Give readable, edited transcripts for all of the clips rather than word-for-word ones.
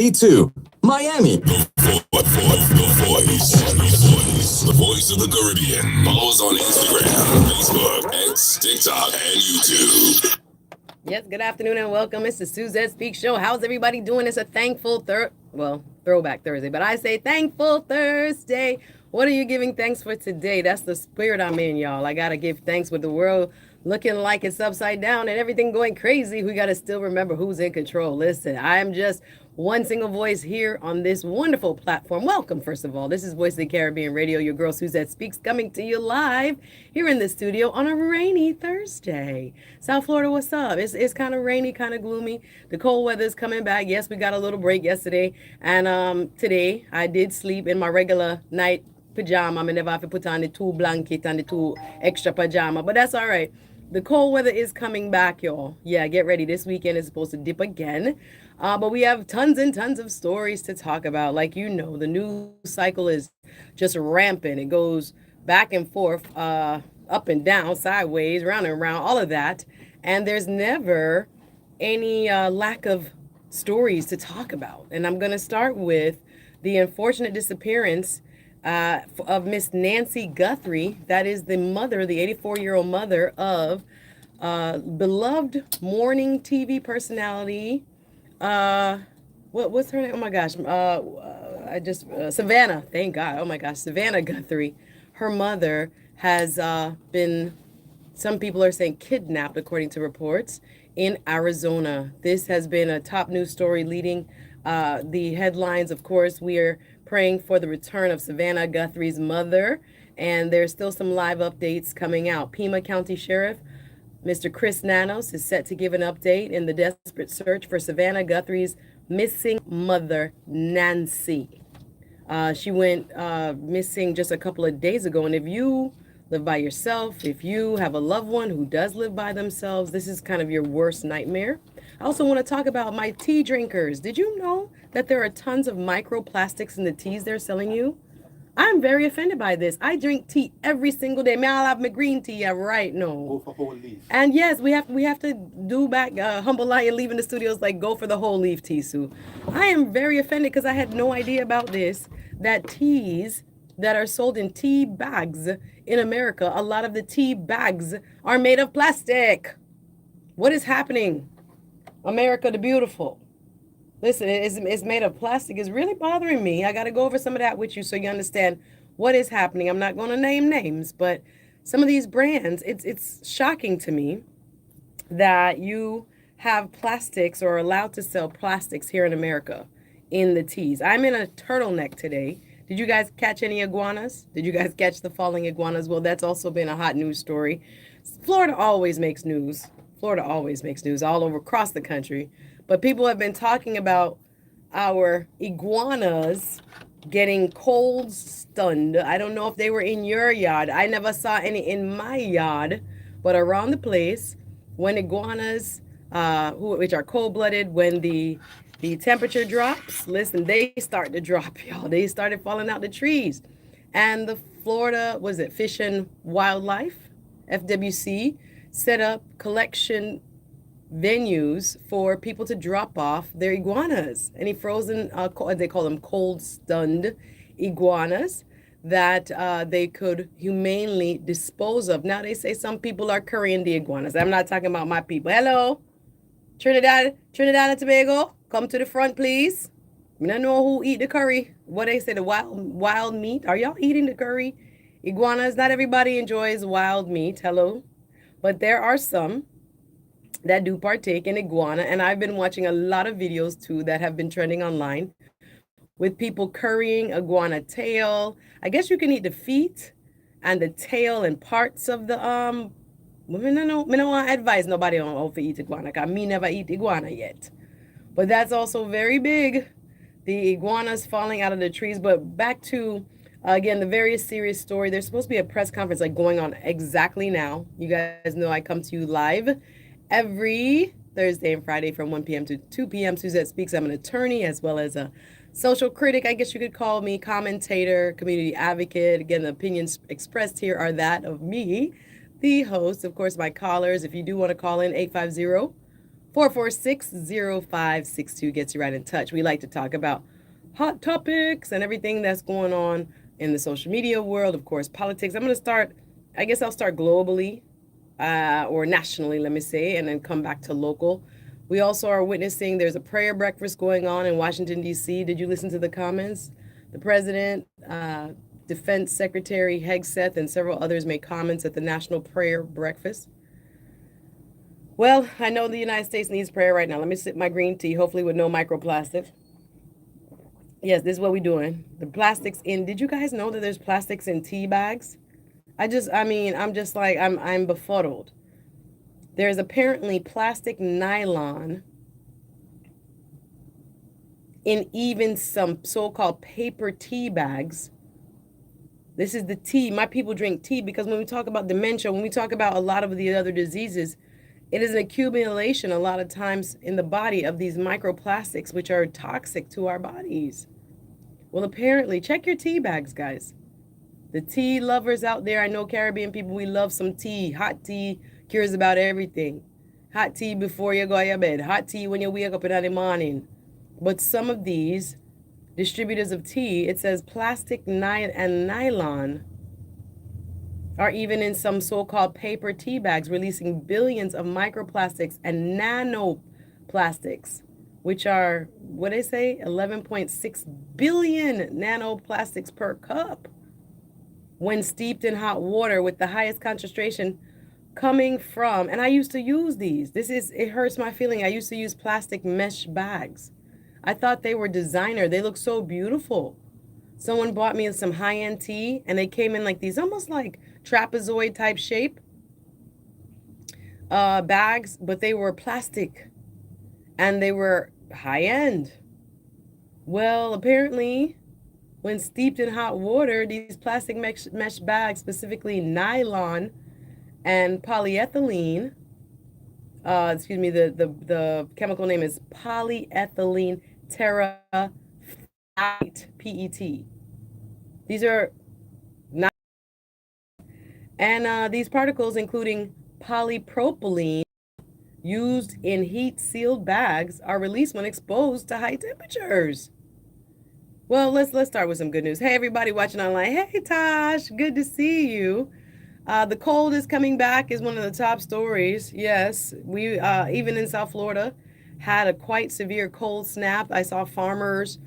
E2, Miami. The voice of the Caribbean. Follow us on Instagram, Facebook, X, TikTok, and YouTube. Yes, good afternoon and welcome. It's the Suzette Speaks show. How's everybody doing? It's a throwback Thursday, but I say thankful Thursday. What are you giving thanks for today? That's the spirit I'm in, y'all. I got to give thanks with the world looking like it's upside down and everything going crazy. We got to still remember who's in control. Listen, I'm just one single voice here on this wonderful platform. Welcome, first of all. This is Voice of the Caribbean Radio. Your girl Suzette Speaks coming to you live here in the studio on a rainy Thursday. South Florida, what's up? It's kind of rainy, kind of gloomy. The cold weather's coming back. Yes, we got a little break yesterday. And today I did sleep in my regular night pajama. I never have to put on the two blanket and the two extra pajama, but that's all right. The cold weather is coming back, y'all. Yeah, get ready. This weekend is supposed to dip again. But we have tons and tons of stories to talk about. Like, the news cycle is just rampant. It goes back and forth, up and down, sideways, round and round, all of that. And there's never any lack of stories to talk about. And I'm going to start with the unfortunate disappearance of Miss Nancy Guthrie. That is the 84-year-old mother of beloved morning TV personality. What's her name? Oh my gosh. Savannah. Thank God. Oh my gosh. Savannah Guthrie. Her mother has been, some people are saying kidnapped, according to reports, in Arizona. This has been a top news story leading the headlines. Of course, we are praying for the return of Savannah Guthrie's mother, and there's still some live updates coming out. Pima County Sheriff Mr. Chris Nanos is set to give an update in the desperate search for Savannah Guthrie's missing mother, Nancy. She went missing just a couple of days ago, and if you live by yourself, if you have a loved one who does live by themselves, this is kind of your worst nightmare. I also want to talk about my tea drinkers. Did you know that there are tons of microplastics in the teas they're selling you? I'm very offended by this. I drink tea every single day. Man, I'll have my green tea. Yeah, right. No. Go for whole leaf. And yes, we have to do back Humble Lion leaving the studios, like, go for the whole leaf tea, Sue. I am very offended because I had no idea about this, that teas that are sold in tea bags in America, a lot of the tea bags are made of plastic. What is happening? America the beautiful. Listen, it's made of plastic. It's really bothering me. I got to go over some of that with you so you understand what is happening. I'm not going to name names, but some of these brands, it's shocking to me that you have plastics or are allowed to sell plastics here in America in the teas. I'm in a turtleneck today. Did you guys catch any iguanas? Did you guys catch the falling iguanas? Well, that's also been a hot news story. Florida always makes news. Florida always makes news all over across the country. But people have been talking about our iguanas getting cold stunned. I don't know if they were in your yard. I never saw any in my yard, but around the place, when iguanas, which are cold-blooded, when the temperature drops, listen, they start to drop, y'all. They started falling out the trees. And the Florida, Fish and Wildlife, FWC, set up collection venues for people to drop off their iguanas. Any frozen, they call them cold stunned iguanas that they could humanely dispose of. Now they say some people are currying the iguanas. I'm not talking about my people. Hello, Trinidad and Tobago, come to the front, please. I don't know who eat the curry. What they say, the wild meat. Are y'all eating the curry? Iguanas, not everybody enjoys wild meat. Hello. But there are some that do partake in iguana, and I've been watching a lot of videos too that have been trending online with people currying iguana tail. I guess you can eat the feet and the tail and parts of the I don't want to advise nobody on how to eat iguana, because me never eat iguana yet. But that's also very big, the iguanas falling out of the trees. But back to again, the very serious story. There's supposed to be a press conference going on exactly now. You guys know I come to you live every Thursday and Friday from 1 p.m. to 2 p.m. Suzette Speaks. I'm an attorney as well as a social critic, I guess you could call me, commentator, community advocate. Again, the opinions expressed here are that of me, the host. Of course, my callers, if you do want to call in, 4460562 gets you right in touch. We like to talk about hot topics and everything that's going on in the social media world, of course, politics. I'm going to start, I guess I'll start globally or nationally, let me say, and then come back to local. We also are witnessing there's a prayer breakfast going on in Washington, D.C. Did you listen to the comments? The president, Defense Secretary Hegseth, and several others made comments at the National Prayer Breakfast. Well, I know the United States needs prayer right now. Let me sip my green tea, hopefully with no microplastics. Yes, this is what we're doing. The plastics in, did you guys know that there's plastics in tea bags? I'm just like, I'm befuddled. There's apparently plastic nylon in even some so-called paper tea bags. This is the tea. My people drink tea because when we talk about dementia, when we talk about a lot of the other diseases, it is an accumulation a lot of times in the body of these microplastics, which are toxic to our bodies. Well, apparently, check your tea bags, guys. The tea lovers out there, I know Caribbean people, we love some tea. Hot tea cures about everything. Hot tea before you go to your bed. Hot tea when you wake up in the morning. But some of these distributors of tea, it says plastic and nylon are even in some so-called paper tea bags, releasing billions of microplastics and nanoplastics, which are, what they say, 11.6 billion nanoplastics per cup when steeped in hot water, with the highest concentration coming from, and I used to use these. It hurts my feeling. I used to use plastic mesh bags. I thought they were designer. They look so beautiful. Someone bought me some high-end tea, and they came in like these almost like trapezoid type shape bags, but they were plastic and they were high-end. Well, apparently, when steeped in hot water, these plastic mesh bags, specifically nylon and polyethylene, the chemical name is polyethylene terephthalate, PET. These are not, and these particles, including polypropylene, used in heat-sealed bags, are released when exposed to high temperatures. Well, let's start with some good news. Hey, everybody watching online. Hey, Tosh, good to see you. The cold is coming back is one of the top stories. Yes, we even in South Florida had a quite severe cold snap. I saw farmers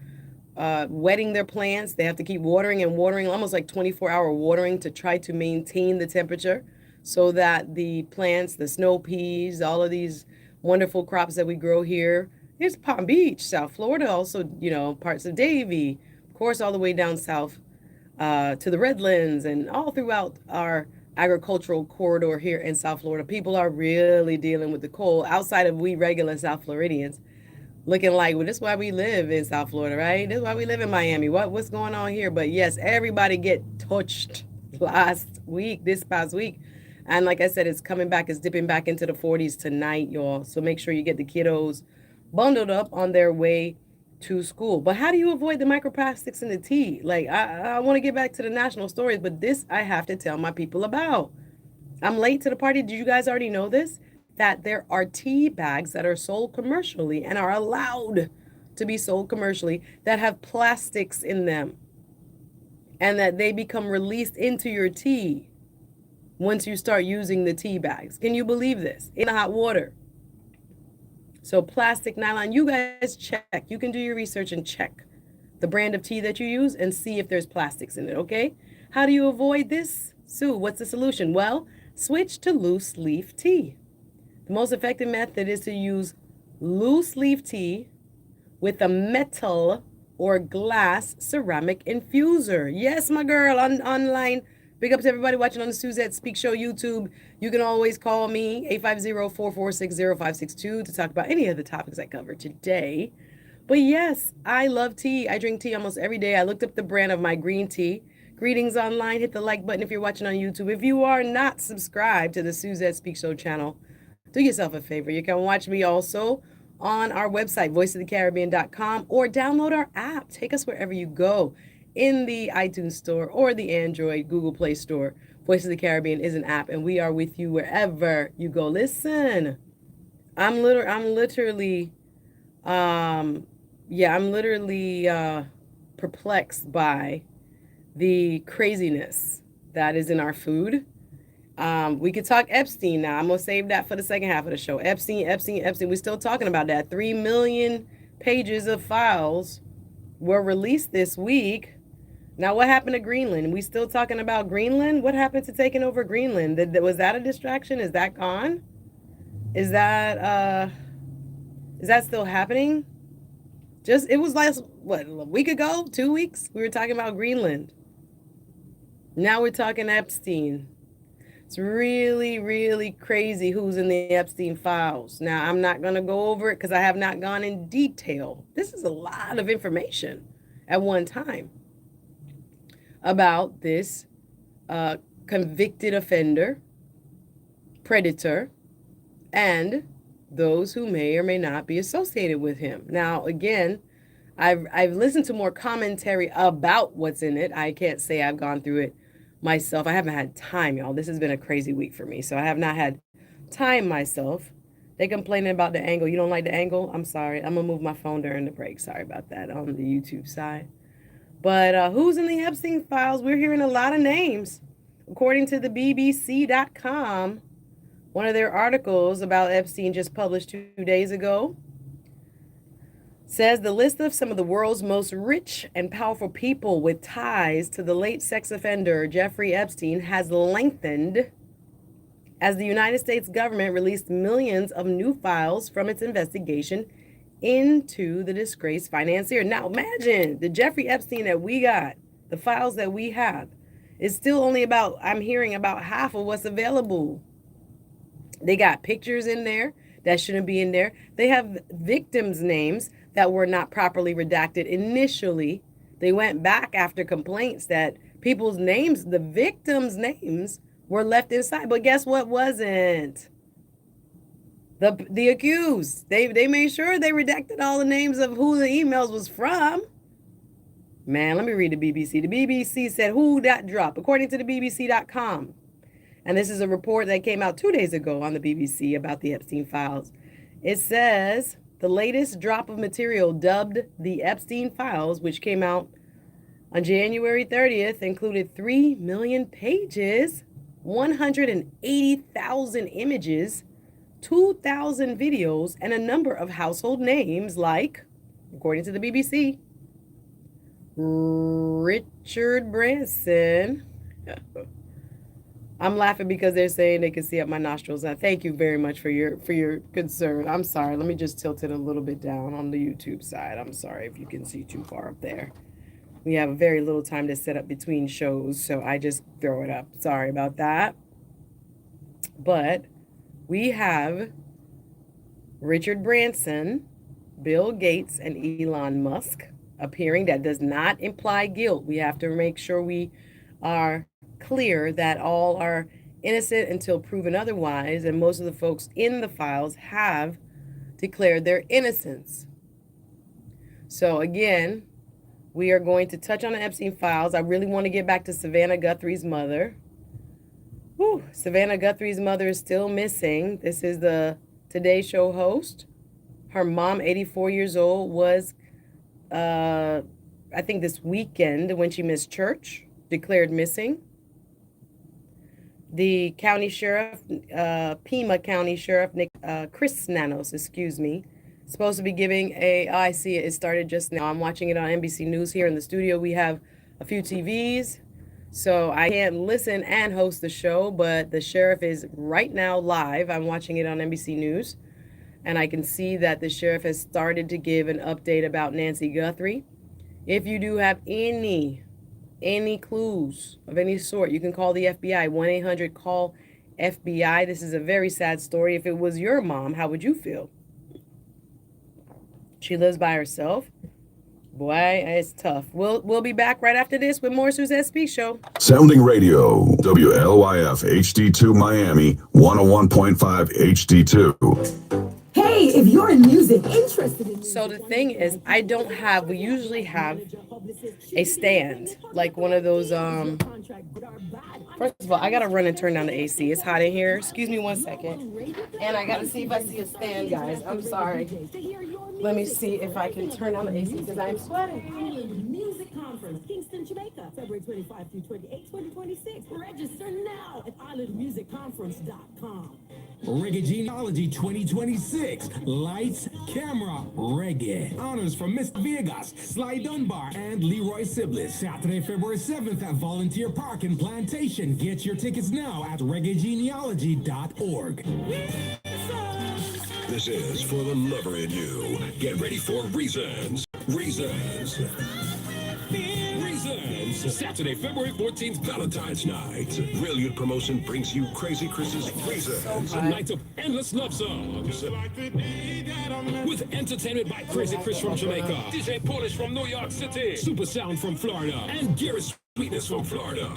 wetting their plants. They have to keep watering and watering, almost like 24-hour watering to try to maintain the temperature so that the plants, the snow peas, all of these wonderful crops that we grow here. Here's Palm Beach, South Florida, also, parts of Davie, of course, all the way down south to the Redlands and all throughout our agricultural corridor here in South Florida. People are really dealing with the cold outside of we regular South Floridians. Looking like, well, this is why we live in South Florida, right? This is why we live in Miami. What's going on here? But yes, everybody get touched this past week. And like I said, it's coming back. It's dipping back into the 40s tonight, y'all. So make sure you get the kiddos bundled up on their way to school. But how do you avoid the microplastics in the tea? Like, I want to get back to the national stories, but this I have to tell my people about. I'm late to the party. Did you guys already know this? That there are tea bags that are sold commercially and are allowed to be sold commercially that have plastics in them, and that they become released into your tea once you start using the tea bags. Can you believe this? In hot water. So plastic, nylon, you guys check. You can do your research and check the brand of tea that you use and see if there's plastics in it, okay? How do you avoid this? Sue, what's the solution? Well, switch to loose leaf tea. The most effective method is to use loose leaf tea with a metal or glass ceramic infuser. Yes, my girl, online. Big up to everybody watching on the Suzette Speaks Show YouTube. You can always call me, 850-446-0562, to talk about any of the topics I covered today. But yes, I love tea. I drink tea almost every day. I looked up the brand of my green tea. Greetings online. Hit the like button if you're watching on YouTube. If you are not subscribed to the Suzette Speaks Show channel, do yourself a favor. You can watch me also on our website, voiceofthecaribbean.com, or download our app. Take us wherever you go in the iTunes store or the Android Google Play Store. Voice of the Caribbean is an app, and we are with you wherever you go. Listen, I'm literally, um, yeah, I'm literally perplexed by the craziness that is in our food. We could talk Epstein now. I'm gonna save that for the second half of the show. Epstein, Epstein, Epstein. We're still talking about that. 3 million pages of files were released this week. Now, what happened to Greenland? We still talking about Greenland? What happened to taking over Greenland? Was that a distraction? Is that gone? Is that uh is that still happening? Just it was last what, a week ago, 2 weeks? We were talking about Greenland. Now we're talking Epstein. It's really, really crazy who's in the Epstein files. Now, I'm not going to go over it because I have not gone in detail. This is a lot of information at one time about this convicted offender, predator, and those who may or may not be associated with him. Now, again, I've listened to more commentary about what's in it. I can't say I've gone through it myself. I haven't had time, y'all. This has been a crazy week for me, so I have not had time myself. They complaining about the angle. You don't like the angle? I'm sorry. I'm gonna move my phone during the break. Sorry about that on the YouTube side. But who's in the Epstein files? We're hearing a lot of names. According to the BBC.com, one of their articles about Epstein just published 2 days ago says the list of some of the world's most rich and powerful people with ties to the late sex offender Jeffrey Epstein has lengthened as the United States government released millions of new files from its investigation into the disgraced financier. Now imagine the Jeffrey Epstein that we got, the files that we have, is still only about, I'm hearing, about half of what's available. They got pictures in there that shouldn't be in there. They have victims' names that were not properly redacted initially. They went back after complaints that people's names, the victims' names, were left inside. But guess what wasn't? The accused. They made sure they redacted all the names of who the emails was from. Man, let me read the BBC. The BBC said who that dropped, according to the BBC.com. And this is a report that came out 2 days ago on the BBC about the Epstein files. It says the latest drop of material, dubbed the Epstein files, which came out on January 30th, included 3 million pages, 180,000 images, 2,000 videos, and a number of household names like, according to the BBC, Richard Branson. I'm laughing because they're saying they can see up my nostrils. Thank you very much for your concern. I'm sorry. Let me just tilt it a little bit down on the YouTube side. I'm sorry if you can see too far up there. We have very little time to set up between shows, so I just throw it up. Sorry about that. But we have Richard Branson, Bill Gates, and Elon Musk appearing. That does not imply guilt. We have to make sure we are clear that all are innocent until proven otherwise, and most of the folks in the files have declared their innocence. So again, we are going to touch on the Epstein files. I really want to get back to Savannah Guthrie's mother. Whew, Savannah Guthrie's mother is still missing. This is the Today Show host. Her mom, 84 years old, was, I think this weekend when she missed church, declared missing. The county sheriff, Pima County Sheriff Chris Nanos, supposed to be giving I see it. It started just now. I'm watching it on NBC News here in the studio. We have a few TVs, so I can't listen and host the show, but the sheriff is right now live. I'm watching it on NBC News, and I can see that the sheriff has started to give an update about Nancy Guthrie. If you do have any clues of any sort, you can call the FBI, 1-800-CALL-FBI. This is a very sad story. If it was your mom, how would you feel? She lives by herself. Boy, it's tough. We'll be back right after this with more Suzette Speaks Show. Sounding Radio, WLYF HD2 Miami, 101.5 HD2. Hey, if you're in music, interested in music. So the thing is, we usually have a stand, like one of those, for First of all, I gotta run and turn down the AC. It's hot in here. Excuse me 1 second. And I gotta see if I see a stand, guys. I'm sorry. Let me see if I can turn down the AC because I'm sweating. Music Conference, Kingston, Jamaica, February 25 through 28, 2026. Register now at islandmusicconference.com. Reggae Genealogy 2026. Lights, camera, reggae. Honors from Mr. Vegas, Sly Dunbar, and Leroy Siblis. Saturday, February 7th at Volunteer Park in Plantation. Get your tickets now at reggaegenealogy.org. This is for the lover in you. Get ready for Reasons. Reasons. Saturday, February 14th, Valentine's Night. Brilliant promotion brings you Crazy Chris's Reasons. A night of endless love songs. With entertainment by Crazy Chris from Jamaica, DJ Polish from New York City, Super Sound from Florida, and Garrett Sweetness from Florida.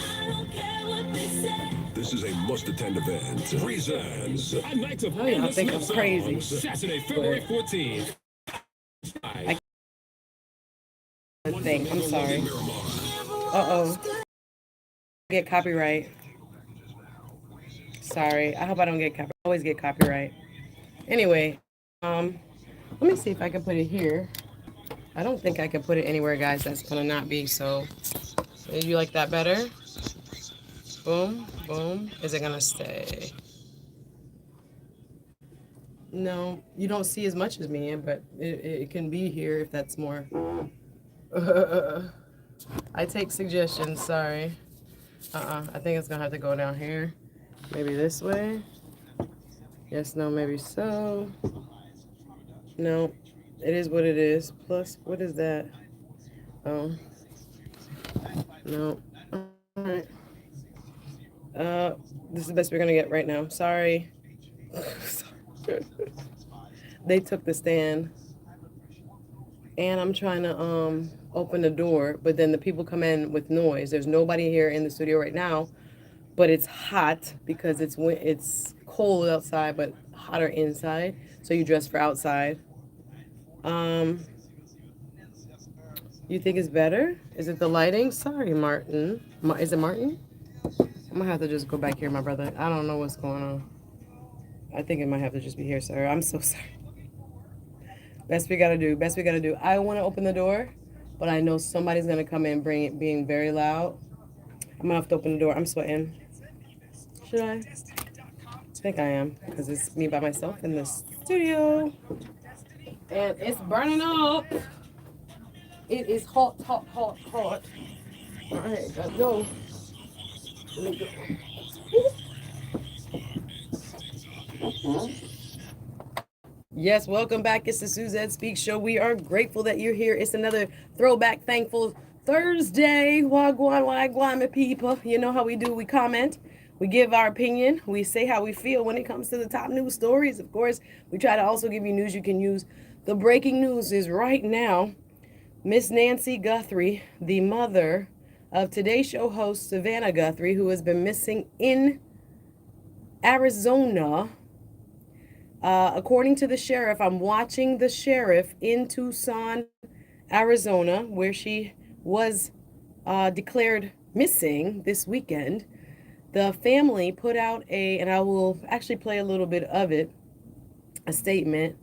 This is a must-attend event. Reasons. A night of endless love songs. Crazy. Saturday, February 14th. I'm sorry. Uh-oh. Get copyright. Sorry. I hope I don't get copyright. I always get copyright. Anyway, let me see if I can put it here. I don't think I can put it anywhere, guys. That's gonna not be so. You like that better? Boom, boom. Is it gonna stay? No, you don't see as much as me, but it can be here if that's more. I take suggestions, sorry. I think it's gonna have to go down here. Maybe this way. Yes, no, maybe so. No, it is what it is. Plus, what is that? Oh. No. Alright. This is the best we're gonna get right now. Sorry. They took the stand. And I'm trying to open the door, but then the people come in with noise. There's nobody here in the studio right now, but it's hot because it's cold outside, but hotter inside. So you dress for outside. You think it's better? Is it the lighting? Sorry, Martin. Is it Martin? I'm gonna have to just go back here, my brother. I don't know what's going on. I think it might have to just be here, sir. I'm so sorry. Best we gotta do. Best we gotta do. I want to open the door, but I know somebody's gonna come in, bring it being very loud. I'm gonna have to open the door. I'm sweating. Should I? I think I am, because it's me by myself in the studio, and it's burning up. It is hot, hot, hot, hot. All right, gotta go. Let me go. Yes, welcome back. It's the Suzette Speaks show. We are grateful that you're here. It's another throwback thankful Thursday. Wagwan, wagwan, my people. You know how we do. We comment. We give our opinion. We say how we feel when it comes to the top news stories. Of course, we try to also give you news you can use. The breaking news is right now, Miss Nancy Guthrie, the mother of Today Show host Savannah Guthrie, who has been missing in Arizona. According to the sheriff, I'm watching the sheriff in Tucson, Arizona, where she was declared missing this weekend. The family put out and I will actually play a little bit of it, a statement,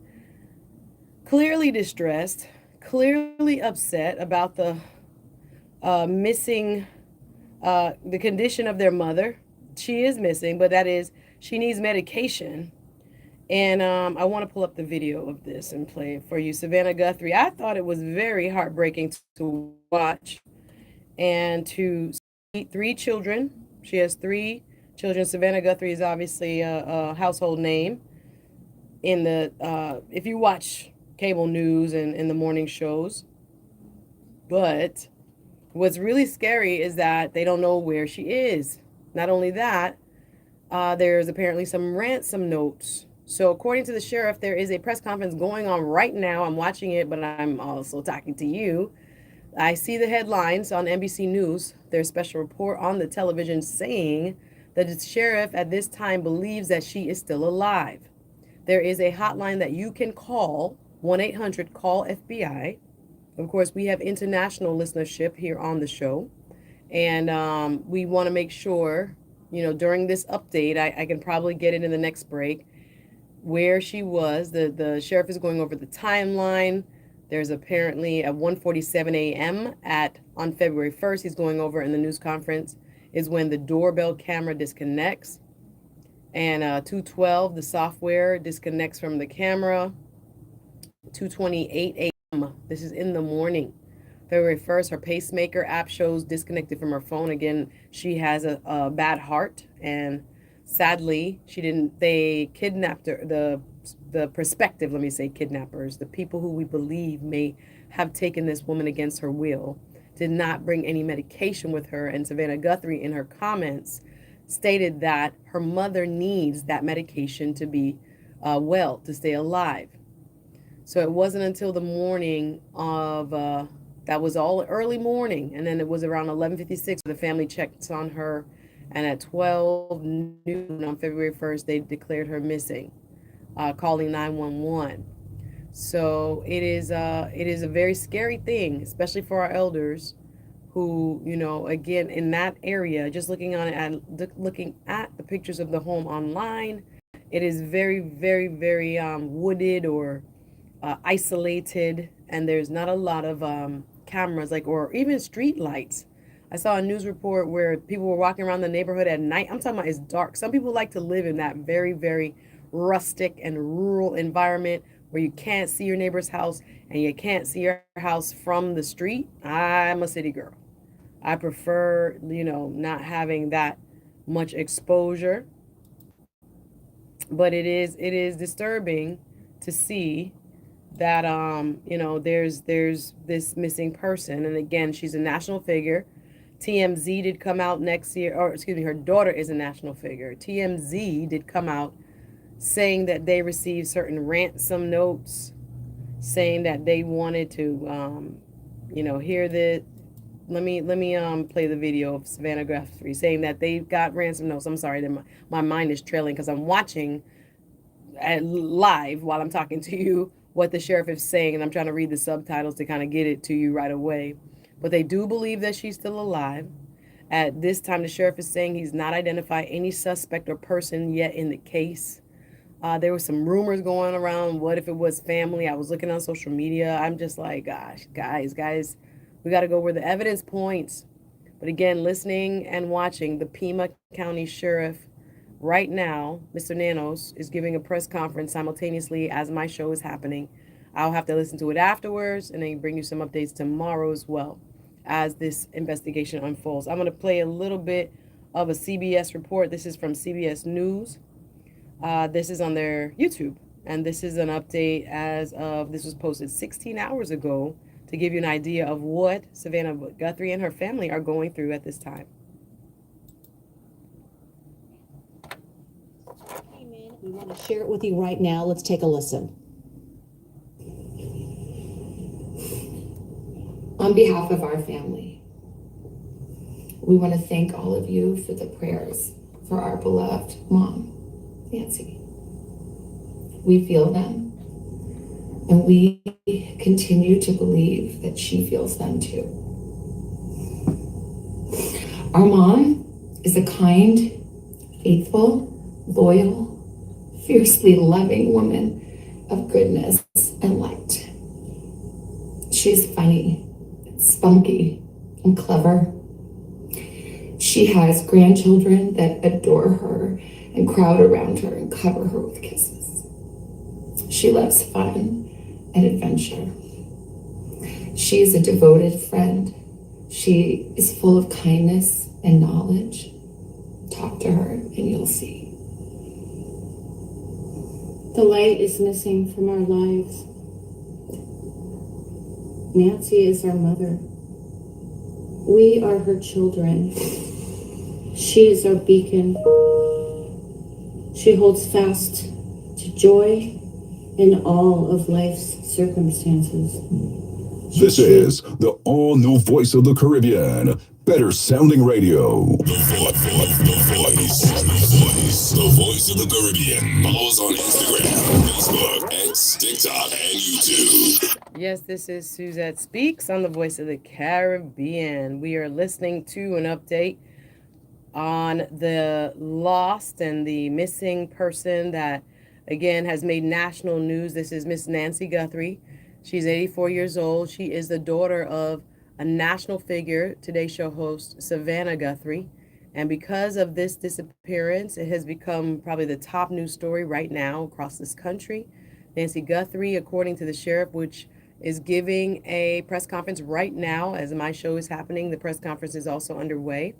clearly distressed, clearly upset about the missing, the condition of their mother. She is missing, but that is, she needs medication. And I want to pull up the video of this and play it for you. Savannah Guthrie, I thought it was very heartbreaking to watch and to see 3 children. She has 3 children. Savannah Guthrie is obviously a household name in the, if you watch cable news and in the morning shows. But what's really scary is that they don't know where she is. Not only that, there's apparently some ransom notes. So according to the sheriff, there is a press conference going on right now. I'm watching it, but I'm also talking to you. I see the headlines on NBC News. There's a special report on the television saying that the sheriff at this time believes that she is still alive. There is a hotline that you can call, 1-800-CALL-FBI. Of course, we have international listenership here on the show. And we want to make sure during this update, I can probably get it in the next break, where she was. The sheriff is going over the timeline. There's apparently at 1:47 a.m. on February 1st, he's going over in the news conference, is when the doorbell camera disconnects. And 2:12, the software disconnects from the camera. 2:28 a.m., this is in the morning. February 1st, her pacemaker app shows disconnected from her phone. Again, she has a bad heart, and sadly, they kidnapped her. The prospective, let me say, kidnappers, the people who we believe may have taken this woman against her will, did not bring any medication with her. And Savannah Guthrie, in her comments, stated that her mother needs that medication to be well, to stay alive. So it wasn't until the morning of, that was all early morning. And then it was around 11:56, the family checked on her. And at 12 noon on February 1st, they declared her missing, calling 911. So it is a very scary thing, especially for our elders who, again, in that area, just looking at the pictures of the home online, it is very, very, very wooded or isolated, and there's not a lot of cameras, or even street lights. I saw a news report where people were walking around the neighborhood at night. I'm talking about it's dark. Some people like to live in that very, very rustic and rural environment where you can't see your neighbor's house and you can't see your house from the street. I'm a city girl. I prefer, not having that much exposure. But it is disturbing to see that there's this missing person. And again, she's a national figure. TMZ did come out next year, or excuse me, her daughter is a national figure. TMZ did come out saying that they received certain ransom notes, saying that they wanted to, hear the. Let me play the video of Savannah Guthrie saying that they got ransom notes. I'm sorry that my mind is trailing because I'm watching live while I'm talking to you what the sheriff is saying, and I'm trying to read the subtitles to kind of get it to you right away. But they do believe that she's still alive. At this time, the sheriff is saying he's not identified any suspect or person yet in the case. There were some rumors going around. What if it was family? I was looking on social media. I'm just like, gosh, guys, we got to go where the evidence points. But again, listening and watching, the Pima County Sheriff right now, Mr. Nanos, is giving a press conference simultaneously as my show is happening. I'll have to listen to it afterwards and then bring you some updates tomorrow as well as this investigation unfolds. I'm going to play a little bit of a CBS report. This is from CBS News. This is on their YouTube. And this is an update this was posted 16 hours ago to give you an idea of what Savannah Guthrie and her family are going through at this time. We want to share it with you right now. Let's take a listen. On behalf of our family, we want to thank all of you for the prayers for our beloved mom, Nancy. We feel them, and we continue to believe that she feels them too. Our mom is a kind, faithful, loyal, fiercely loving woman of goodness and light. She's funny, spunky, and clever. She has grandchildren that adore her and crowd around her and cover her with kisses. She loves fun and adventure. She is a devoted friend. She is full of kindness and knowledge. Talk to her and you'll see. The light is missing from our lives. Nancy is our mother. We are her children. She is our beacon. She holds fast to joy in all of life's circumstances. This is the all-new Voice of the Caribbean. Better sounding radio. The Voice of the Caribbean. Follow us on Instagram, Facebook, X, TikTok, and YouTube. Yes, this is Suzette Speaks on the Voice of the Caribbean. We are listening to an update on the lost and the missing person that, again, has made national news. This is Miss Nancy Guthrie. She's 84 years old. She is the daughter of a national figure, Today Show host Savannah Guthrie. And because of this disappearance, it has become probably the top news story right now across this country. Nancy Guthrie, according to the sheriff, which is giving a press conference right now as my show is happening. The press conference is also underway,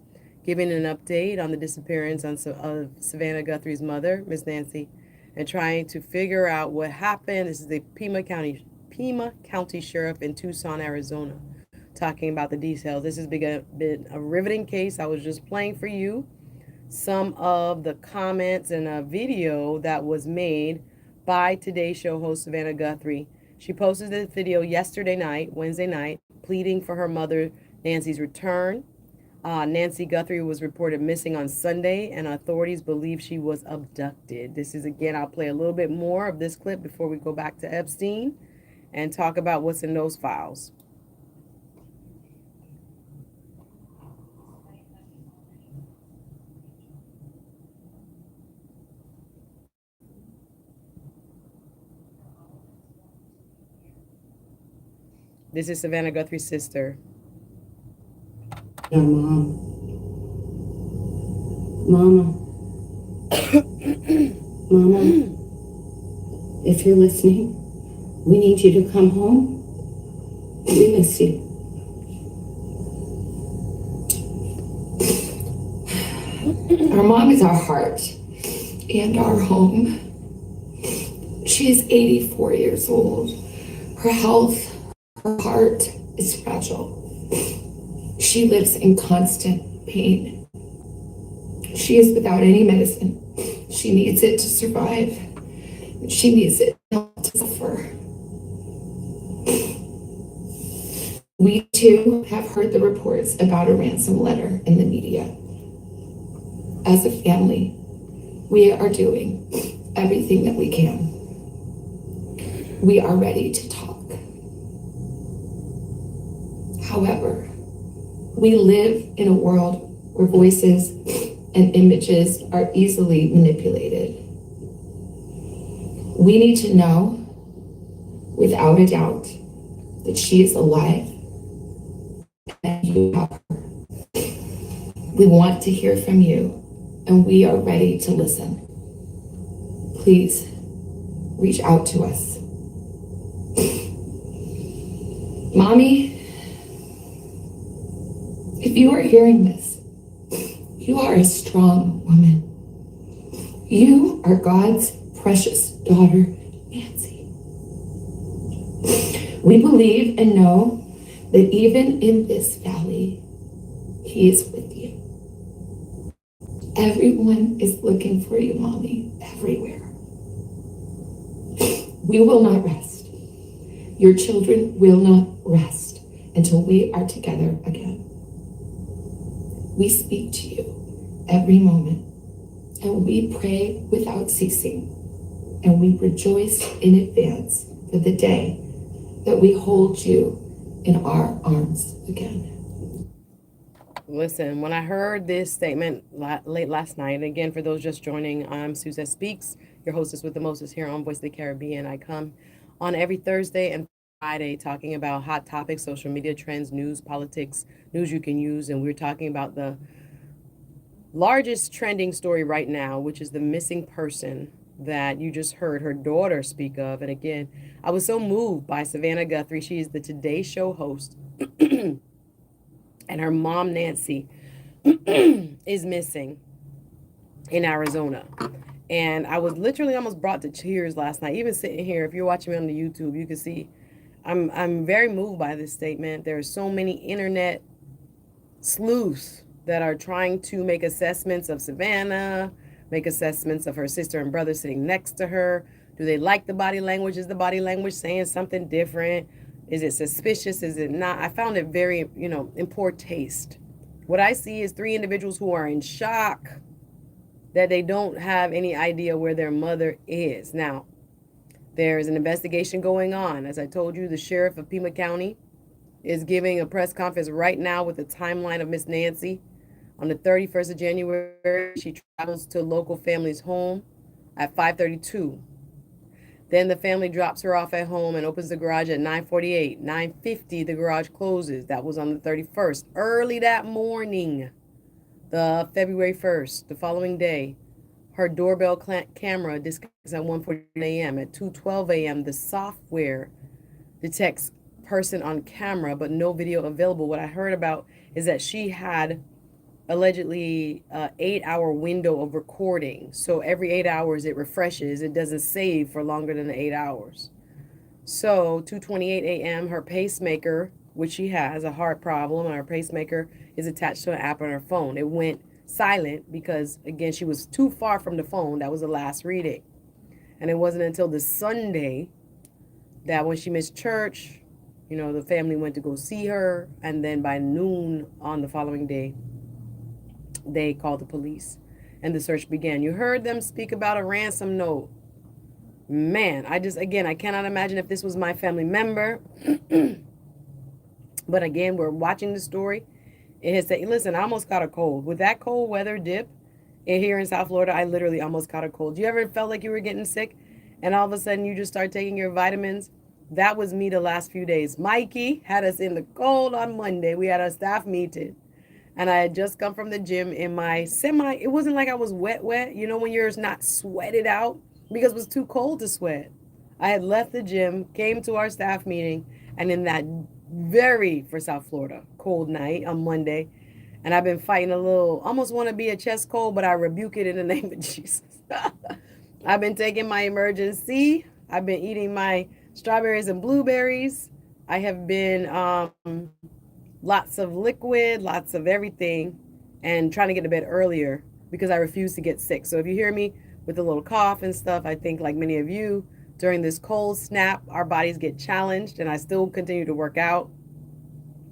giving an update on the disappearance of Savannah Guthrie's mother, Miss Nancy, and trying to figure out what happened. This is the Pima County Sheriff in Tucson, Arizona, talking about the details. This has been a riveting case. I was just playing for you some of the comments in a video that was made by Today Show host Savannah Guthrie. She posted this video yesterday night, Wednesday night, pleading for her mother, Nancy's return. Nancy Guthrie was reported missing on Sunday, and authorities believe she was abducted. This is, again, I'll play a little bit more of this clip before we go back to Epstein and talk about what's in those files. This is Savannah Guthrie's sister. Yeah, Mom. Mama. Mama, if you're listening, we need you to come home. We miss you. Our mom is our heart and our home. She is 84 years old. Her health, her heart is fragile. She lives in constant pain. She is without any medicine. She needs it to survive. She needs it not to suffer. We too have heard the reports about a ransom letter in the media. As a family, we are doing everything that we can. We are ready to talk. However, we live in a world where voices and images are easily manipulated. We need to know, without a doubt, that she is alive and you have her. We want to hear from you, and we are ready to listen. Please reach out to us. Mommy, if you are hearing this, you are a strong woman. You are God's precious daughter, Nancy. We believe and know that even in this valley, He is with you. Everyone is looking for you, Mommy, everywhere. We will not rest. Your children will not rest until we are together again. We speak to you every moment, and we pray without ceasing, and we rejoice in advance for the day that we hold you in our arms again. Listen, when I heard this statement late last night, and again, for those just joining, I'm Suzette Speaks, your hostess with the mostest here on Voice of the Caribbean. I come on every Thursday and Friday talking about hot topics, social media trends, news, politics, news you can use. And we're talking about the largest trending story right now, which is the missing person that you just heard her daughter speak of. And again, I was so moved by Savannah Guthrie. She is the Today Show host. And her mom, Nancy, is missing in Arizona. And I was literally almost brought to tears last night. Even sitting here, if you're watching me on the YouTube, you can see I'm very moved by this statement. There are so many internet sleuths that are trying to make assessments of Savannah, make assessments of her sister and brother sitting next to her. Do they like the body language? Is the body language saying something different? Is it suspicious? Is it not? I found it very, in poor taste. What I see is three individuals who are in shock that they don't have any idea where their mother is. Now, there is an investigation going on. As I told you, the sheriff of Pima County is giving a press conference right now with the timeline of Miss Nancy On the 31st of January, she travels to a local family's home at 5:32. Then the family drops her off at home and opens the garage at 9:48. 9:50, the garage closes. That was on the 31st. Early that morning, the February 1st, the following day, her doorbell camera disconnects at 1:40 a.m. At 2:12 a.m., the software detects person on camera, but no video available. What I heard about is that she had allegedly 8-hour window of recording. So every 8 hours it refreshes. It doesn't save for longer than the 8 hours. So 2:28 a.m., her pacemaker, which she has a heart problem, and her pacemaker is attached to an app on her phone. It went silent because, again, she was too far from the phone. That was the last reading. And it wasn't until the Sunday that when she missed church, you know, the family went to go see her. And then by noon on the following day, they called the police and the search began. You heard them speak about a ransom note. Man, I cannot imagine if this was my family member. But again, we're watching the story. It has said, listen, I almost got a cold. With that cold weather dip here in South Florida, I literally almost got a cold. You ever felt like you were getting sick and all of a sudden you just start taking your vitamins? That was me the last few days. Mikey had us in the cold on Monday. We had a staff meeting. And I had just come from the gym in my it wasn't like I was wet, you know, when you're not sweated out because it was too cold to sweat. I had left the gym, came to our staff meeting, and in that for South Florida, cold night on Monday, and I've been fighting a little, almost want to be a chest cold, but I rebuke it in the name of Jesus. I've been taking my emergency. I've been eating my strawberries and blueberries. I have been lots of liquid, lots of everything, and trying to get to bed earlier because I refuse to get sick. So if you hear me with a little cough and stuff, I think like many of you, during this cold snap, our bodies get challenged, and I still continue to work out.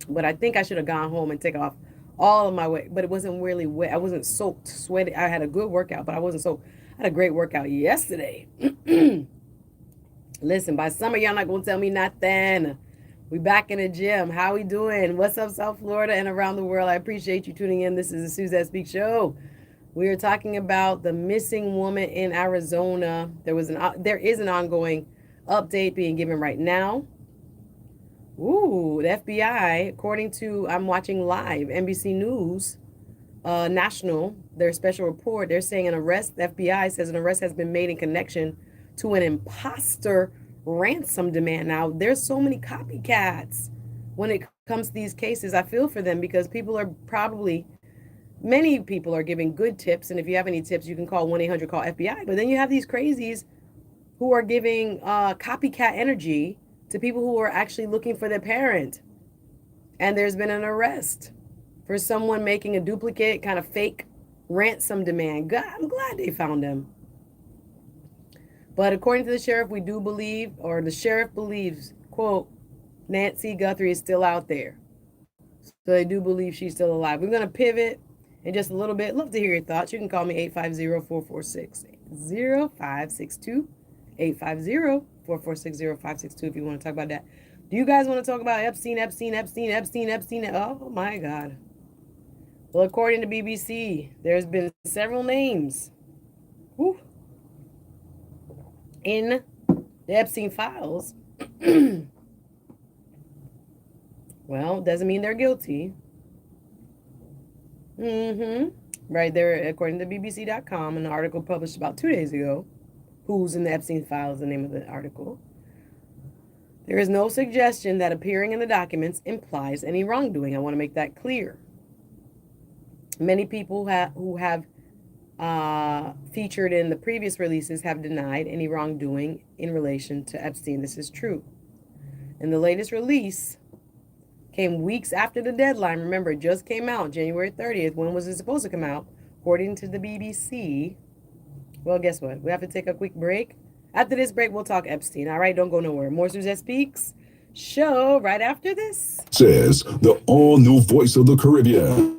But I think I should have gone home and taken off all of my weight, but it wasn't really wet. I wasn't soaked, sweaty. I had a good workout, but I wasn't soaked. I had a great workout yesterday. Listen, by summer, y'all not going to tell me nothing. We back in the gym. How we doing? What's up, South Florida and around the world? I appreciate you tuning in. This is the Suzette Speaks show. We are talking about the missing woman in Arizona. There is an ongoing update being given right now. Ooh, the FBI, according to, I'm watching live, NBC News National, their special report, they're saying the FBI says an arrest has been made in connection to an imposter ransom demand. Now, there's so many copycats when it comes to these cases. I feel for them because many people are giving good tips. And if you have any tips, you can call 1-800-CALL-FBI. But then you have these crazies who are giving copycat energy to people who are actually looking for their parent. And there's been an arrest for someone making a duplicate kind of fake ransom demand. God, I'm glad they found him. But according to the sheriff, the sheriff believes, quote, Nancy Guthrie is still out there. So they do believe she's still alive. We're going to pivot in just a little bit. Love to hear your thoughts. You can call me 850-446-0562. 850-446-0562 if you want to talk about that. Do you guys want to talk about Epstein? Oh, my God. Well, according to BBC, there's been several names in the Epstein files. Well, doesn't mean they're guilty. Right there, according to BBC.com, an article published about 2 days ago. Who's in the Epstein files, the name of the article. There is no suggestion that appearing in the documents implies any wrongdoing. I want to make that clear. Many people who have featured in the previous releases have denied any wrongdoing in relation to Epstein. This is true. And the latest release came weeks after the deadline. Remember, it just came out January 30th. When was it supposed to come out? According to the BBC. Well, guess what? We have to take a quick break. After this break, we'll talk Epstein. All right, don't go nowhere. More Suzette Speaks show right after this. Says the all-new voice of the Caribbean.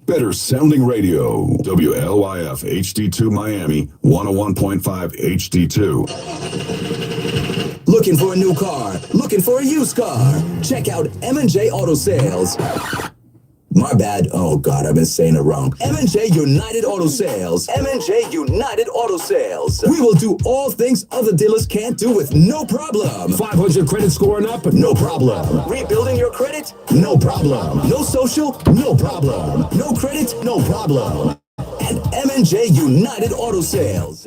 Better sounding radio. WLYF HD2 Miami, 101.5 HD2. Looking for a new car? Looking for a used car? Check out M&J Auto Sales. My bad. Oh, God, I've been saying it wrong. M&J United Auto Sales. M&J United Auto Sales. We will do all things other dealers can't do with no problem. 500 credit score and up? No problem. Rebuilding your credit? No problem. No social? No problem. No credit? No problem. And M&J United Auto Sales.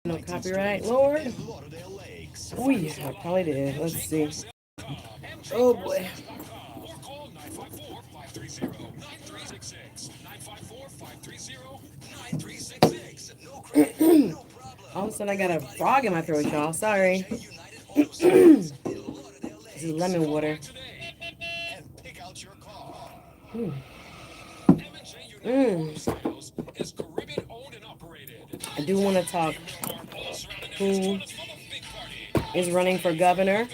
No copyright, Lord. Oh, yeah, I probably did. Let's see. Oh, boy. All of a sudden, I got a frog in my throat, y'all. Sorry. This is lemon water. I do want to talk who is running for governor.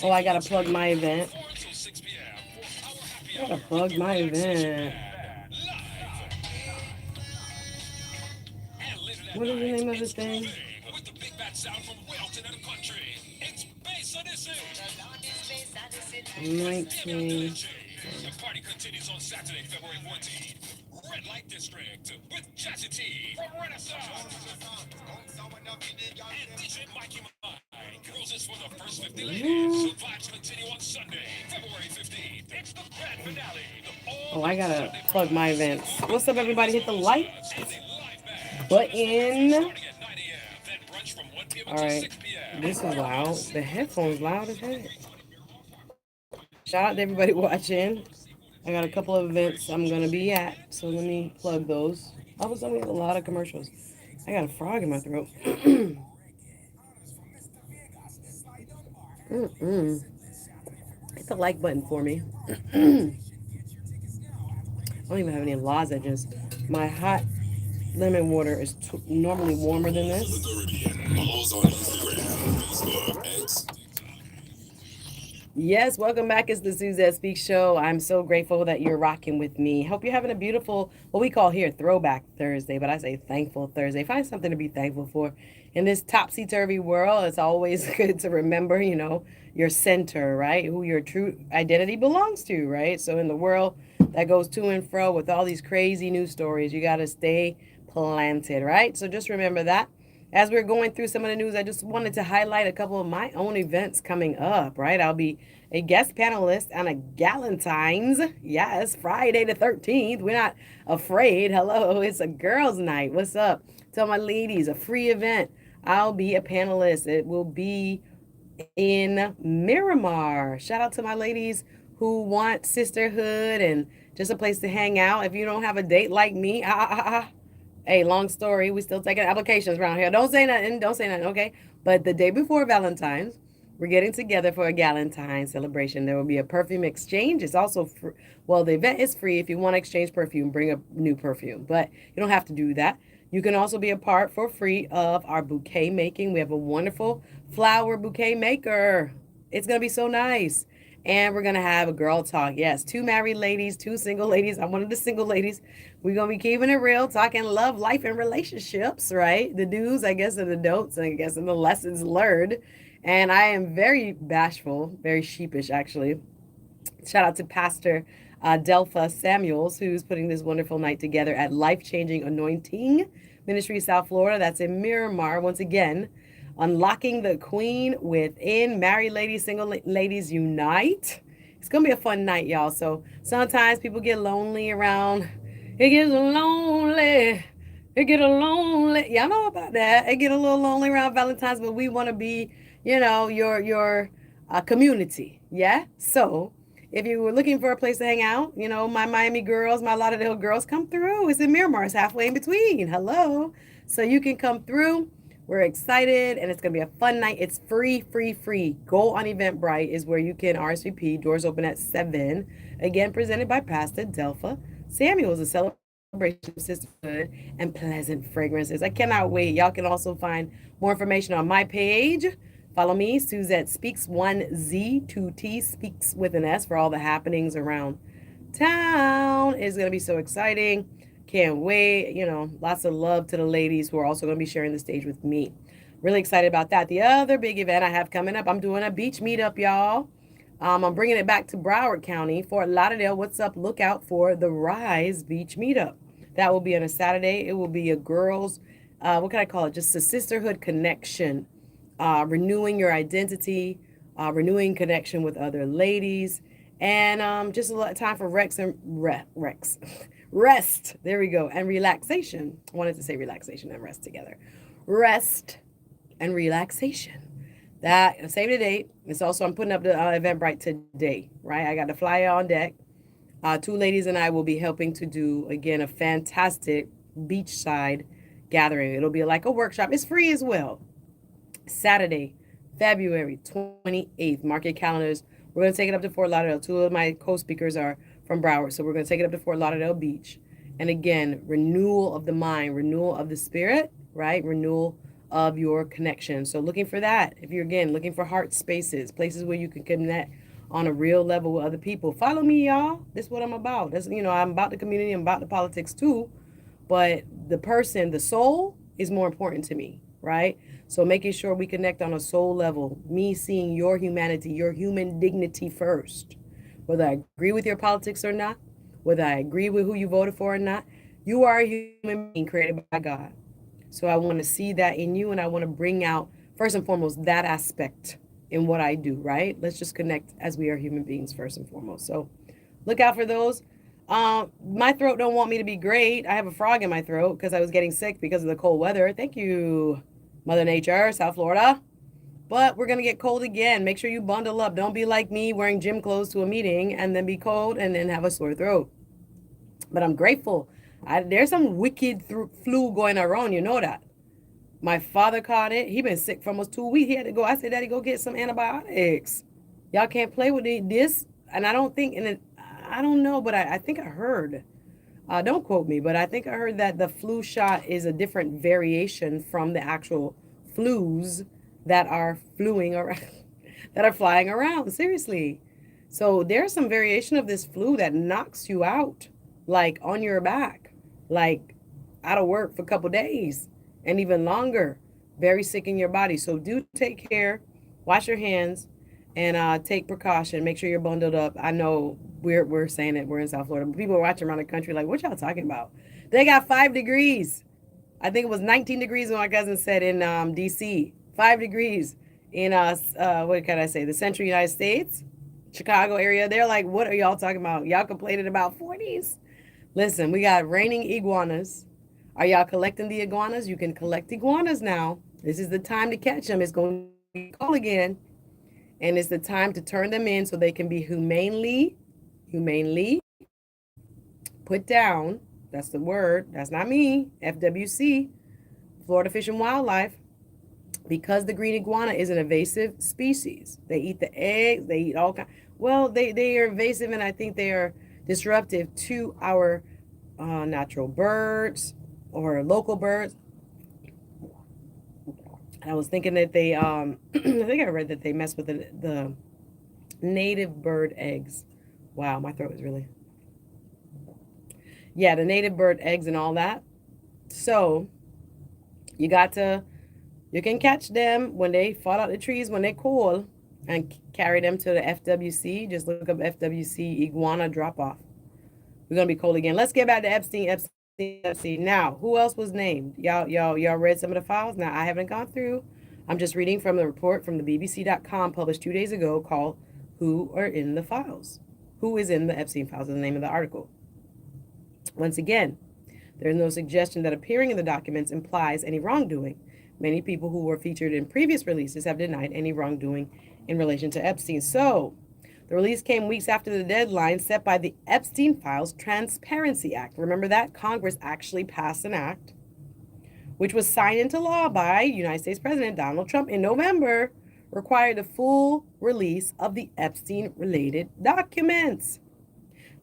Oh, I gotta plug my event. I gotta plug my event. What is the name of this thing? 19. The party continues on Saturday, February 14th. Red Light District with Jazzy T from Renaissance. And DJ Mikey Mike. Roses for the first 50 ladies. The vibes continue on Sunday, February 15th. It's the grand finale. Oh, I gotta plug my events. What's up, everybody? Hit the like button. All right. This is loud. The headphones loud as heck. Shout out to everybody watching. I got a couple of events I'm gonna be at, so let me plug those. All of a sudden we have a lot of commercials. I got a frog in my throat. Hit the like button for me. I don't even have any lozenges. My hot lemon water is normally warmer than this. Yes, welcome back. It's the Suzette Speaks show. I'm so grateful that you're rocking with me. Hope you're having a beautiful, what we call here Throwback Thursday, but I say Thankful Thursday. Find something to be thankful for. In this topsy-turvy world, it's always good to remember, your center, right? Who your true identity belongs to, right? So in the world that goes to and fro with all these crazy news stories, you got to stay planted, right? So just remember that. As we're going through some of the news, I just wanted to highlight a couple of my own events coming up, right? I'll be a guest panelist on a Galentine's. Yes, Friday the 13th. We're not afraid. Hello, it's a girls' night. What's up? Tell my ladies, a free event. I'll be a panelist. It will be in Miramar. Shout out to my ladies who want sisterhood and just a place to hang out. If you don't have a date like me, hey, long story. We still taking applications around here. Don't say nothing, okay? But the day before Valentine's, we're getting together for a Galentine celebration. There will be a perfume exchange. It's also, the event is free. If you want to exchange perfume, bring a new perfume. But you don't have to do that. You can also be a part for free of our bouquet making. We have a wonderful flower bouquet maker. It's going to be so nice. And we're going to have a girl talk. Yes, 2 married ladies, 2 single ladies. I'm one of the single ladies. We're going to be keeping it real, talking love, life, and relationships, right? The do's, I guess, and the don'ts, and I guess, and the lessons learned. And I am very bashful, very sheepish, actually. Shout out to Pastor Delpha Samuels, who's putting this wonderful night together at Life Changing Anointing Ministry, South Florida. That's in Miramar. Once again, Unlocking the Queen Within. Married ladies, single ladies unite. It's going to be a fun night, y'all. So sometimes people get lonely around. It gets lonely. Y'all know about that. It get a little lonely around Valentine's, but we want to be, your community. Yeah. So if you were looking for a place to hang out, my Miami girls, my Lauderdale girls, come through. It's in Miramar. It's halfway in between. Hello. So you can come through. We're excited, and it's going to be a fun night. It's free. Go on Eventbrite is where you can RSVP. Doors open at 7. Again, presented by Pastor Delpha Samuels, a celebration of sisterhood and pleasant fragrances. I cannot wait. Y'all can also find more information on my page. Follow me, Suzette Speaks, 1Z, 2T, Speaks with an S, for all the happenings around town. It's going to be so exciting. Can't wait. Lots of love to the ladies who are also going to be sharing the stage with me. Really excited about that. The other big event I have coming up, I'm doing a beach meetup, y'all. I'm bringing it back to Broward County. Fort Lauderdale, what's up? Look out for the Rise Beach Meetup. That will be on a Saturday. It will be a girls, what can I call it? Just a sisterhood connection, renewing your identity, renewing connection with other ladies, and just a lot of time for rest. There we go. And relaxation. I wanted to say relaxation and rest together. Rest and relaxation. That, save the date. It's also, I'm putting up the Eventbrite today, right? I got the flyer on deck. Two ladies and I will be helping to do, again, a fantastic beachside gathering. It'll be like a workshop. It's free as well. Saturday, February 28th. Mark your calendars. We're going to take it up to Fort Lauderdale. Two of my co-speakers are from Broward, so we're going to take it up to Fort Lauderdale Beach. And again, renewal of the mind, renewal of the spirit, right? Renewal of your connection. So looking for that. If you're, again, looking for heart spaces, places where you can connect on a real level with other people. Follow me, y'all. This is what I'm about. That's, I'm about the community. I'm about the politics too. But the person, the soul is more important to me, right? So making sure we connect on a soul level, me seeing your humanity, your human dignity first. Whether I agree with your politics or not, whether I agree with who you voted for or not, you are a human being created by God. So I want to see that in you, and I want to bring out, first and foremost, that aspect in what I do, right? Let's just connect as we are human beings first and foremost. So look out for those. My throat don't want me to be great. I have a frog in my throat because I was getting sick because of the cold weather. Thank you, Mother Nature, South Florida. But we're going to get cold again. Make sure you bundle up. Don't be like me wearing gym clothes to a meeting and then be cold and then have a sore throat. But I'm grateful. There's some wicked flu going around. You know that. My father caught it. He been sick for almost 2 weeks. He had to go. I said, Daddy, go get some antibiotics. Y'all can't play with this. And I don't think, I don't know, but I think I heard, don't quote me, but I think I heard that the flu shot is a different variation from the actual flus that are fluing around, that are flying around. Seriously. So there's some variation of this flu that knocks you out, like on your back, like out of work for a couple days. And even longer, very sick in your body. So do take care, wash your hands, and take precaution. Make sure you're bundled up. I know we're saying it, we're in South Florida, but people are watching around the country like, what y'all talking about? They got 5 degrees. I think it was 19 degrees when my cousin said in DC, 5 degrees in what can I say, the central United States, Chicago area. They're like, what are y'all talking about? Y'all complaining about 40s? Listen, we got raining iguanas. Are y'all collecting the iguanas? You can collect iguanas now. This is the time to catch them. It's going to be cold again. And it's the time to turn them in so they can be humanely put down. That's the word. That's not me. FWC, Florida Fish and Wildlife. Because the green iguana is an invasive species. They eat the eggs. They eat all kinds. Well, they are invasive, and I think they are disruptive to our natural birds or local birds. And I was thinking that they, I think I read that they mess with the native bird eggs. Wow, my throat is really. Yeah, the native bird eggs and all that. So you can catch them when they fall out the trees, when they cool, and carry them to the FWC. Just look up FWC iguana drop off. We're going to be cold again. Let's get back to Epstein. Now, who else was named? Y'all read some of the files? Now, I haven't gone through. I'm just reading from the report from the BBC.com published 2 days ago called Who Are in the Files? Who is in the Epstein files is the name of the article. Once again, there is no suggestion that appearing in the documents implies any wrongdoing. Many people who were featured in previous releases have denied any wrongdoing in relation to Epstein. So, the release came weeks after the deadline set by the Epstein Files Transparency Act. Remember that? Congress actually passed an act, which was signed into law by United States President Donald Trump in November, required the full release of the Epstein-related documents.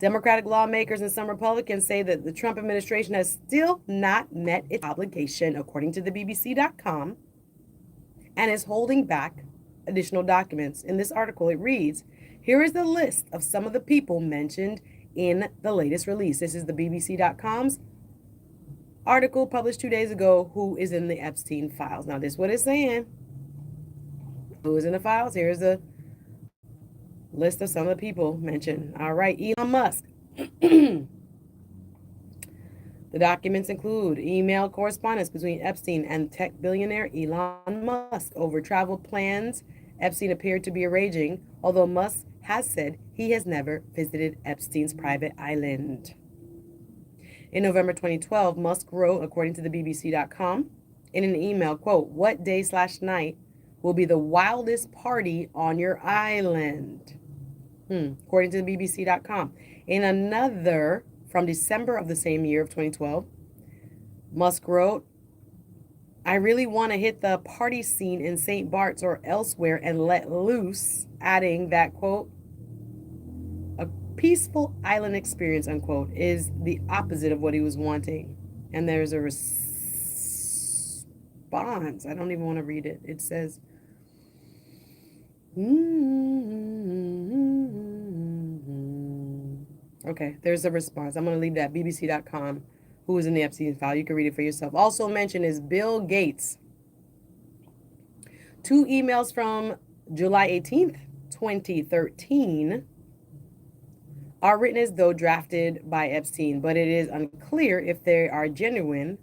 Democratic lawmakers and some Republicans say that the Trump administration has still not met its obligation, according to the BBC.com, and is holding back additional documents. In this article, it reads, here is the list of some of the people mentioned in the latest release. This is the BBC.com's article published 2 days ago, who is in the Epstein files. Now, this is what it's saying. Who is in the files? Here's the list of some of the people mentioned. All right, Elon Musk. The documents include email correspondence between Epstein and tech billionaire Elon Musk over travel plans Epstein appeared to be arranging, although Musk has said he has never visited Epstein's private island. In November 2012, Musk wrote, according to the BBC.com, in an email, quote, "What day/night will be the wildest party on your island?" According to the BBC.com. In another, from December of the same year of 2012, Musk wrote, "I really want to hit the party scene in St. Bart's or elsewhere and let loose," adding that, quote, "a peaceful island experience," unquote, is the opposite of what he was wanting. And there's a response. I don't even want to read it. It says, okay, there's a response. I'm going to leave that. BBC.com, who is in the Epstein file. You can read it for yourself. Also mentioned is Bill Gates. 2 emails from July 18th, 2013 are written as though drafted by Epstein, but it is unclear if they are genuine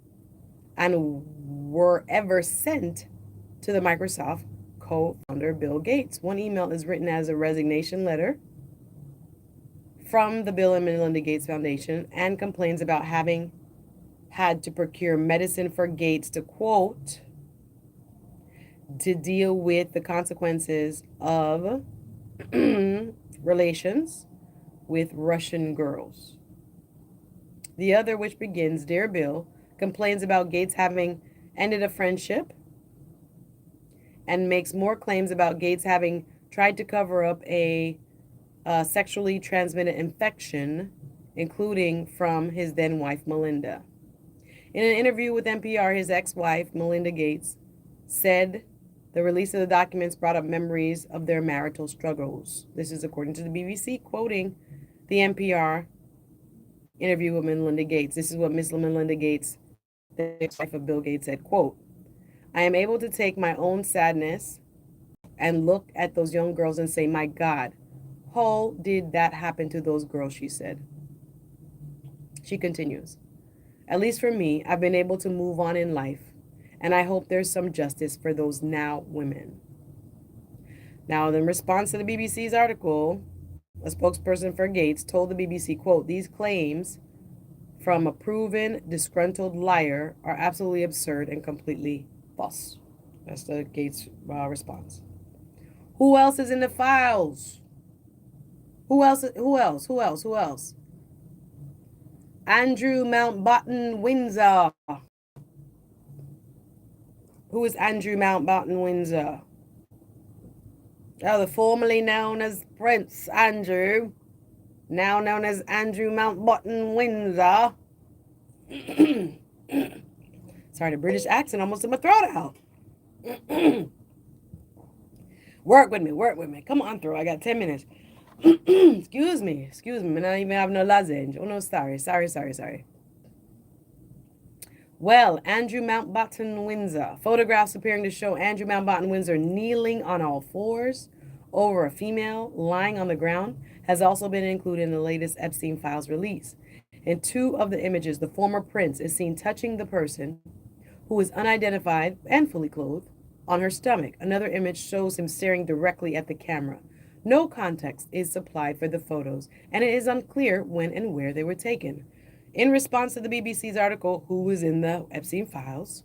and were ever sent to the Microsoft co-founder Bill Gates. One email is written as a resignation letter from the Bill and Melinda Gates Foundation and complains about having had to procure medicine for Gates to, quote, to deal with the consequences of relations with Russian girls. The other, which begins, "Dear Bill," complains about Gates having ended a friendship and makes more claims about Gates having tried to cover up a sexually transmitted infection, including from his then wife, Melinda. In an interview with NPR, his ex-wife, Melinda Gates, said the release of the documents brought up memories of their marital struggles. This is according to the BBC, quoting the NPR interview with Melinda Gates. This is what Miss Melinda Gates, the ex-wife of Bill Gates, said, quote, "I am able to take my own sadness and look at those young girls and say, my God, how did that happen to those girls?" she said. She continues, "At least for me, I've been able to move on in life, and I hope there's some justice for those now women." Now, in response to the BBC's article, a spokesperson for Gates told the BBC, quote, "These claims from a proven disgruntled liar are absolutely absurd and completely false." That's the Gates response. Who else is in the files? Who else? Andrew Mountbatten Windsor. Who is Andrew Mountbatten Windsor? Oh, formerly known as Prince Andrew, now known as Andrew Mountbatten Windsor. Sorry, the British accent almost took my throat out. Work with me. Come on through. I got 10 minutes. Excuse me. I'm not even having no lozenge. Oh, no, sorry. Well, Andrew Mountbatten Windsor. Photographs appearing to show Andrew Mountbatten Windsor kneeling on all fours over a female lying on the ground has also been included in the latest Epstein Files release. In 2 of the images, the former prince is seen touching the person, who is unidentified and fully clothed, on her stomach. Another image shows him staring directly at the camera. No context is supplied for the photos, and it is unclear when and where they were taken. In response to the BBC's article, who was in the Epstein Files,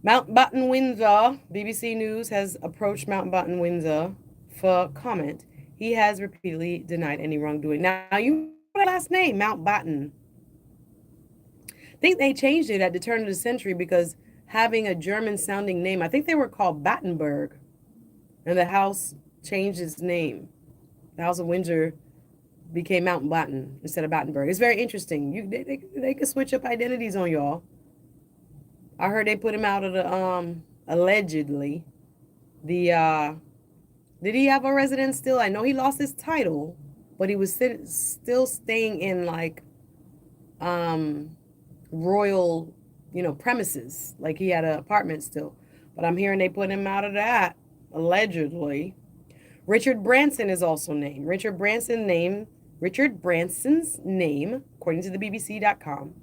Mountbatten Windsor, BBC News has approached Mountbatten Windsor for comment. He has repeatedly denied any wrongdoing. Now, you know that last name, Mountbatten. I think they changed it at the turn of the century because having a German-sounding name, I think they were called Battenberg, and the house changed its name. The House of Windsor became Mountbatten instead of Battenberg. It's very interesting. They could switch up identities on y'all. I heard they put him out of the allegedly. Did he have a residence still? I know he lost his title, but he was still staying in like royal, premises. Like he had an apartment still. But I'm hearing they put him out of that allegedly. Richard Branson is also named. Richard Branson's name, according to the BBC.com,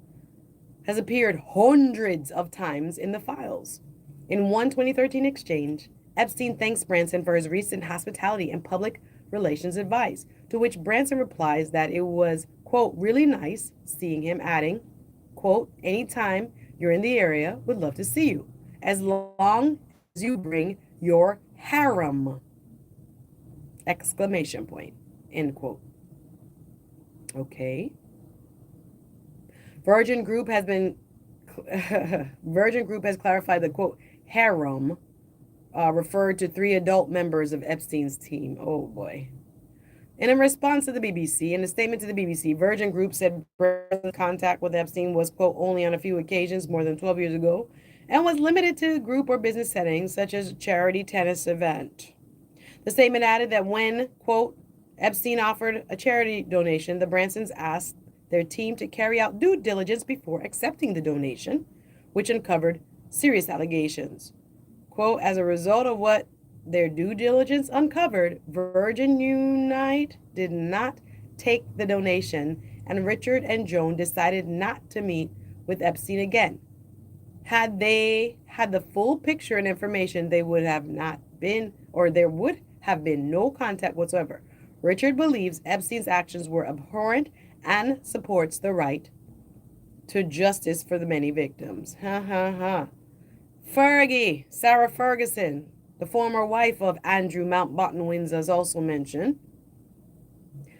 has appeared hundreds of times in the files. In one 2013 exchange, Epstein thanks Branson for his recent hospitality and public relations advice, to which Branson replies that it was, quote, really nice seeing him, adding, quote, anytime you're in the area, would love to see you, as long as you bring your harem, exclamation point, end quote. Okay. Virgin Group has clarified the quote harem referred to 3 adult members of Epstein's team. Oh boy. And in response to the BBC, in a statement to the BBC, Virgin Group said contact with Epstein was, quote, only on a few occasions more than 12 years ago, and was limited to group or business settings such as a charity tennis event. The statement added that when, quote, Epstein offered a charity donation, the Bransons asked their team to carry out due diligence before accepting the donation, which uncovered serious allegations. Quote, as a result of what their due diligence uncovered, Virgin Unite did not take the donation, and Richard and Joan decided not to meet with Epstein again. Had they had the full picture and information, they would have not been, or there would have been no contact whatsoever. Richard believes Epstein's actions were abhorrent and supports the right to justice for the many victims. Fergie, Sarah Ferguson, the former wife of Andrew Mountbatten Windsor, is also mentioned.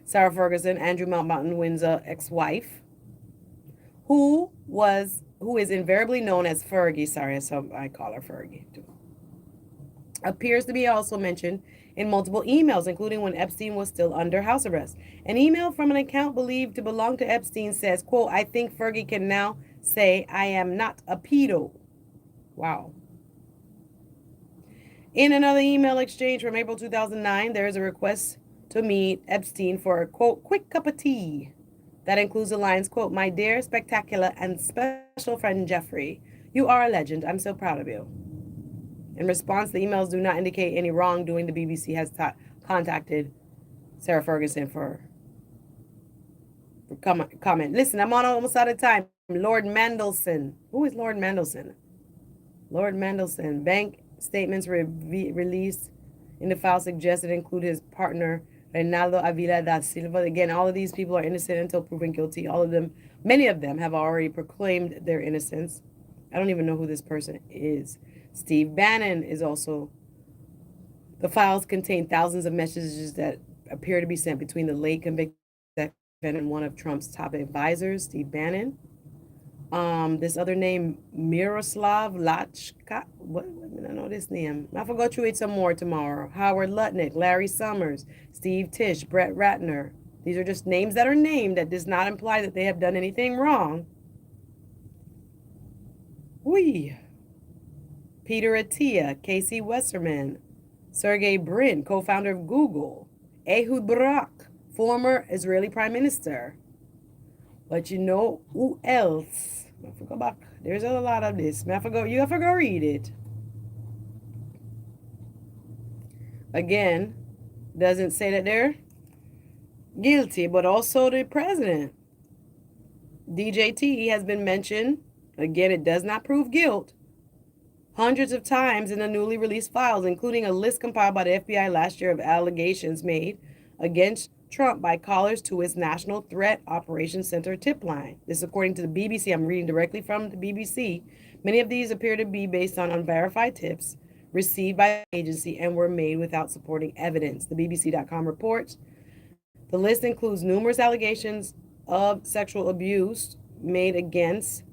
Sarah Ferguson, Andrew Mountbatten Windsor ex-wife, who is invariably known as Fergie. Sorry, so I call her Fergie too. Appears to be also mentioned in multiple emails, including when Epstein was still under house arrest. An email from an account believed to belong to Epstein says, quote, I think Fergie can now say I am not a pedo. Wow. In another email exchange from April 2009, there is a request to meet Epstein for a, quote, quick cup of tea. That includes the lines, quote, my dear, spectacular, and special friend Jeffrey, you are a legend. I'm so proud of you. In response, the emails do not indicate any wrongdoing. The BBC has contacted Sarah Ferguson for comment. Listen, I'm almost out of time. Lord Mandelson. Who is Lord Mandelson? Lord Mandelson. Bank statements released in the file suggested include his partner, Reinaldo Avila da Silva. Again, all of these people are innocent until proven guilty. All of them, many of them have already proclaimed their innocence. I don't even know who this person is. Steve Bannon is also. The files contain thousands of messages that appear to be sent between the late convicted and one of Trump's top advisors, Steve Bannon. This other name, Miroslav Lachka. What? I know this name. I forgot to read some more tomorrow. Howard Lutnick, Larry Summers, Steve Tisch, Brett Ratner. These are just names that are named. That does not imply that they have done anything wrong. Peter Attia, Casey Westerman, Sergey Brin, co-founder of Google, Ehud Barak, former Israeli prime minister. But you know who else? I forgot back. There's a lot of this. You have to go read it. Again, doesn't say that they're guilty, but also the president. DJT has been mentioned. Again, it does not prove guilt. Hundreds of times in the newly released files, including a list compiled by the FBI last year of allegations made against Trump by callers to his National Threat Operations Center tip line. This is according to the BBC. I'm reading directly from the BBC. Many of these appear to be based on unverified tips received by the agency and were made without supporting evidence. The BBC.com reports. The list includes numerous allegations of sexual abuse made against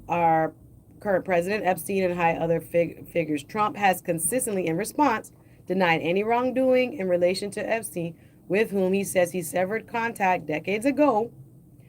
our current president, Epstein, and high other figures. Trump has consistently, in response, denied any wrongdoing in relation to Epstein, with whom he says he severed contact decades ago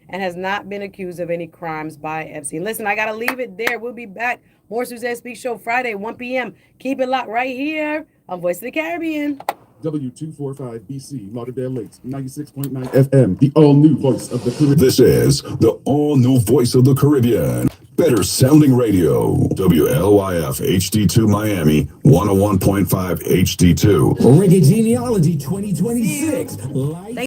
and has not been accused of any crimes by Epstein. Listen, I got to leave it there. We'll be back. More Suzette Speaks Show Friday, 1 p.m. Keep it locked right here on Voice of the Caribbean. W245BC, Lauderdale Lakes, 96.9 FM, the all-new voice of the Caribbean. This is the all-new voice of the Caribbean. better sounding radio. WLYF HD2 Miami, 101.5 HD2. Reggae Genealogy 2026.